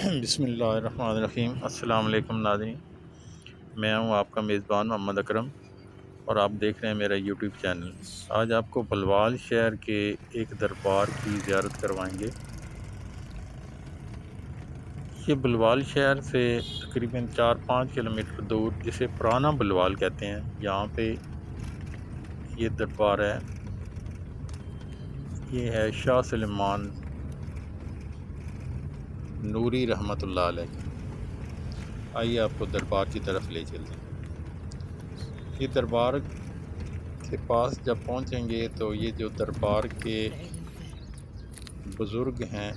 بسم اللہ الرحمن الرحیم۔ السلام علیکم ناظرین، میں ہوں آپ کا میزبان محمد اکرم اور آپ دیکھ رہے ہیں میرا یوٹیوب چینل۔ آج آپ کو بلوال شہر کے ایک دربار کی زیارت کروائیں گے۔ یہ بلوال شہر سے تقریباً 4-5 کلومیٹر دور، جسے پرانا بلوال کہتے ہیں، یہاں پہ یہ دربار ہے۔ یہ ہے شاہ سلیمان نوری رحمۃ اللہ علیہ کا۔ آئیے آپ کو دربار کی طرف لے چلتے ہیں۔ یہ دربار کے پاس جب پہنچیں گے تو یہ جو دربار کے بزرگ ہیں،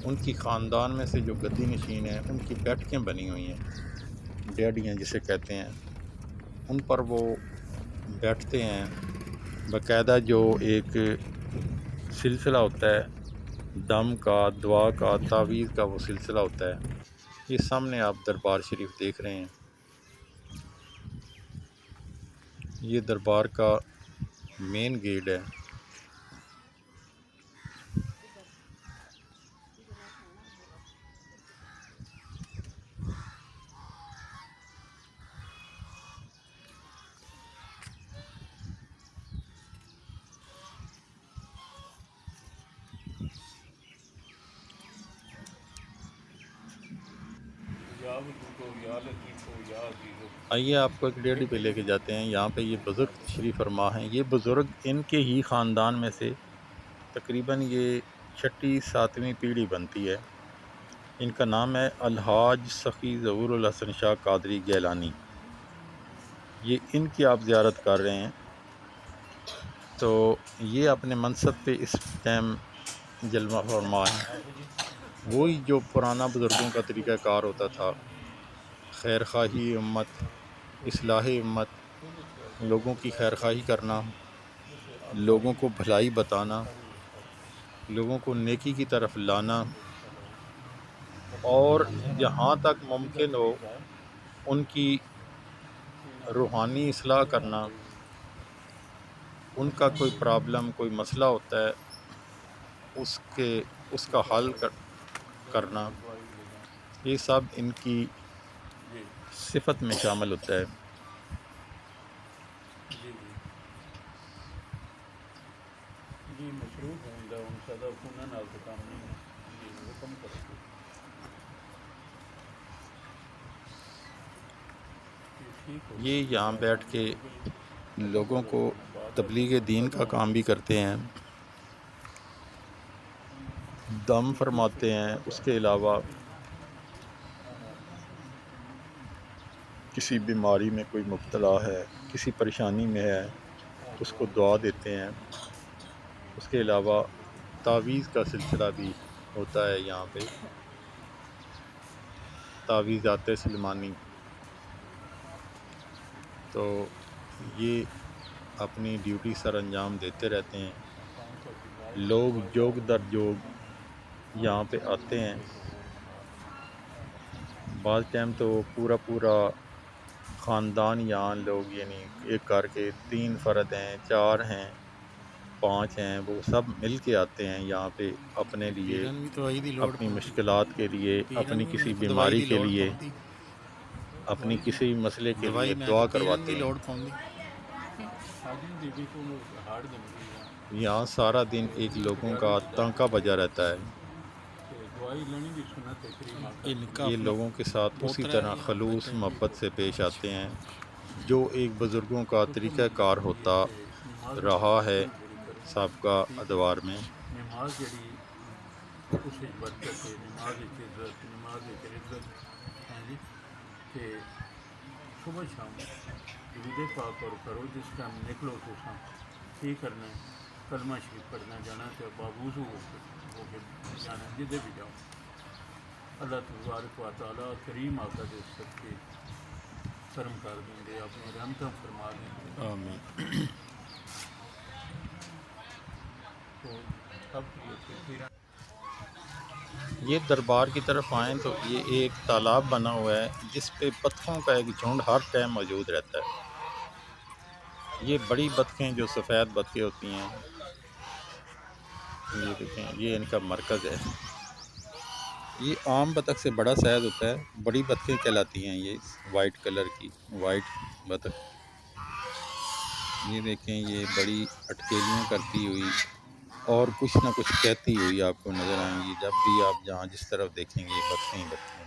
ان کی خاندان میں سے جو گدی نشین ہیں، ان کی بیٹھکیں بنی ہوئی ہیں، ڈیڈیاں جسے کہتے ہیں، ان پر وہ بیٹھتے ہیں۔ باقاعدہ جو ایک سلسلہ ہوتا ہے دم کا، دعا کا، تعویذ کا، وہ سلسلہ ہوتا ہے۔ یہ سامنے آپ دربار شریف دیکھ رہے ہیں، یہ دربار کا مین گیٹ ہے۔ آئیے آپ کو ایک ڈیڑھی پہ لے کے جاتے ہیں۔ یہاں پہ یہ بزرگ تشریف فرما ہیں۔ یہ بزرگ ان کے ہی خاندان میں سے تقریباً یہ 6-7ویں پیڑھی بنتی ہے۔ ان کا نام ہے الحاج سخی ظہور الحسن شاہ قادری گیلانی۔ یہ ان کی آپ زیارت کر رہے ہیں، تو یہ اپنے منصب پہ اس ٹائم جلوہ فرما ہے۔ وہی جو پرانا بزرگوں کا طریقہ کار ہوتا تھا، خیر خواہی امت، اصلاح امت، لوگوں کی خیر خواہی کرنا، لوگوں کو بھلائی بتانا، لوگوں کو نیکی کی طرف لانا، اور جہاں تک ممکن ہو ان کی روحانی اصلاح کرنا۔ ان کا کوئی پرابلم، کوئی مسئلہ ہوتا ہے، اس کا حل کرنا، یہ سب ان کی صفت میں شامل ہوتا ہے۔ یہ یہاں بیٹھ کے لوگوں کو تبلیغ دین کا کام بھی کرتے ہیں، دم فرماتے ہیں۔ اس کے علاوہ کسی بیماری میں کوئی مبتلا ہے، کسی پریشانی میں ہے، اس کو دعا دیتے ہیں۔ اس کے علاوہ تعویذ کا سلسلہ بھی ہوتا ہے یہاں پہ، تعویذات سلیمانی۔ تو یہ اپنی ڈیوٹی سر انجام دیتے رہتے ہیں۔ لوگ جوگ در جوگ یہاں پہ آتے ہیں۔ بعض ٹائم تو پورا خاندان یہاں لوگ، یعنی ایک گھر کے 3 فرد ہیں، 4 ہیں، 5 ہیں، وہ سب مل کے آتے ہیں یہاں پہ اپنے لیے، اپنی مشکلات کے لیے، اپنی کسی بیماری کے لیے، اپنی کسی مسئلے کے لیے دعا کرواتے ہیں۔ یہاں سارا دن ایک لوگوں کا ٹانکا بجا رہتا ہے۔ یہ لوگوں کے ساتھ اسی طرح خلوص محبت سے پیش آتے ہیں جو ایک بزرگوں کا طریقہ کار ہوتا رہا ہے سابقہ ادوار میں۔ صبح شام درود پاک اور کرو، جس ٹائم نکلو تو ٹھیک کرنا ہے، کلمہ شریف پڑھنا، جانا تو بابوز ہو کے جانا، جدھر بھی جاؤ۔ اللہ تبارک و تعالیٰ کریم آقا دے سب کے کرم کر دیں گے، اپنے رحمتوں فرما دیں گے۔ آمین۔ تو سب یہ دربار کی طرف آئیں تو یہ ایک تالاب بنا ہوا ہے جس پہ بطخوں کا ایک جھنڈ ہر ٹائم موجود رہتا ہے۔ یہ بڑی بطخیں جو سفید بطخیں ہوتی ہیں، یہ دیکھیں، یہ ان کا مرکز ہے۔ یہ عام بطخ سے بڑا سائز ہوتا ہے، بڑی بطخیں کہلاتی ہیں یہ وائٹ کلر کی وائٹ بطخ۔ یہ دیکھیں یہ بڑی اٹکیلیاں کرتی ہوئی اور کچھ نہ کچھ کہتی ہوئی آپ کو نظر آئیں گی، جب بھی آپ جہاں جس طرف دیکھیں گے بطخیں ہی بطخیں۔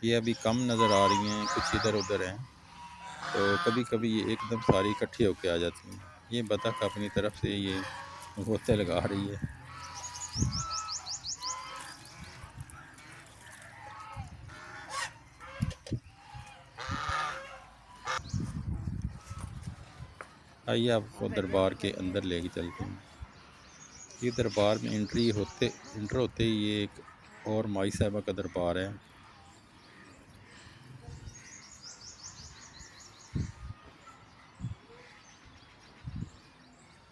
یہ ابھی کم نظر آ رہی ہیں، کچھ ادھر ادھر ہیں، تو کبھی کبھی یہ ایک دم ساری اکٹھی ہو کے آ جاتی ہیں۔ یہ بطخ اپنی طرف سے یہ غوطے لگا رہی ہے۔ آئیے آپ کو دربار کے اندر لے کے چلتے ہیں۔ یہ دربار میں انٹر ہوتے ہی یہ ایک اور مائی صاحبہ کا دربار ہے۔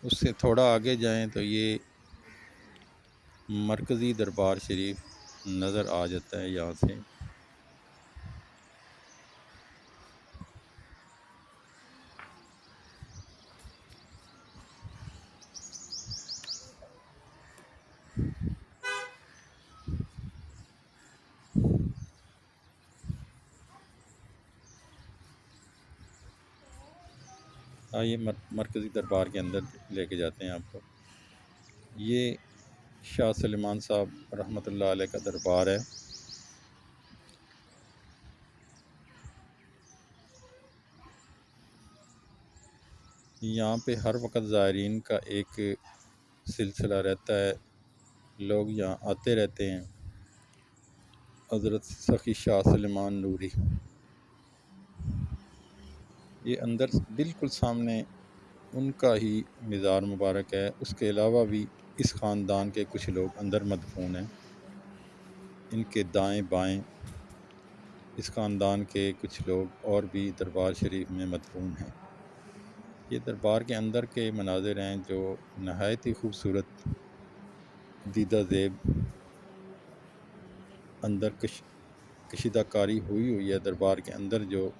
اس سے تھوڑا آگے جائیں تو یہ مرکزی دربار شریف نظر آ جاتا ہے یہاں سے۔ آئیے مرکزی دربار کے اندر لے کے جاتے ہیں آپ کو۔ یہ شاہ سلیمان صاحب رحمۃ اللہ علیہ کا دربار ہے۔ یہاں پہ ہر وقت زائرین کا ایک سلسلہ رہتا ہے، لوگ یہاں آتے رہتے ہیں۔ حضرت سخی شاہ سلیمان نوری، یہ اندر بالکل سامنے ان کا ہی مزار مبارک ہے۔ اس کے علاوہ بھی اس خاندان کے کچھ لوگ اندر مدفون ہیں، ان کے دائیں بائیں اس خاندان کے کچھ لوگ اور بھی دربار شریف میں مدفون ہیں۔ یہ دربار کے اندر کے مناظر ہیں جو نہایت ہی خوبصورت دیدہ زیب اندر کشیدہ کاری ہوئی ہے دربار کے اندر۔ جو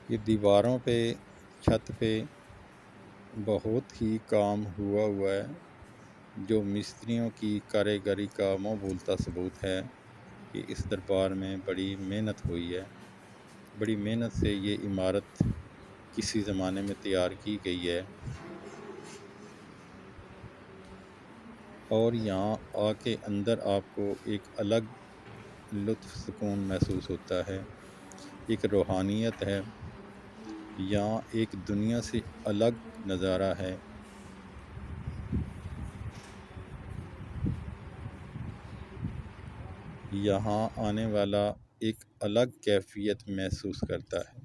یہ دیواروں پہ چھت پہ بہت ہی کام ہوا ہے، جو مستریوں کی کاریگری کا منہ بھولتا ثبوت ہے کہ اس دربار میں بڑی محنت ہوئی ہے۔ بڑی محنت سے یہ عمارت کسی زمانے میں تیار کی گئی ہے، اور یہاں آ کے اندر آپ کو ایک الگ لطف سکون محسوس ہوتا ہے، ایک روحانیت ہے، یہاں ایک دنیا سے الگ نظارہ ہے۔ یہاں آنے والا ایک الگ کیفیت محسوس کرتا ہے۔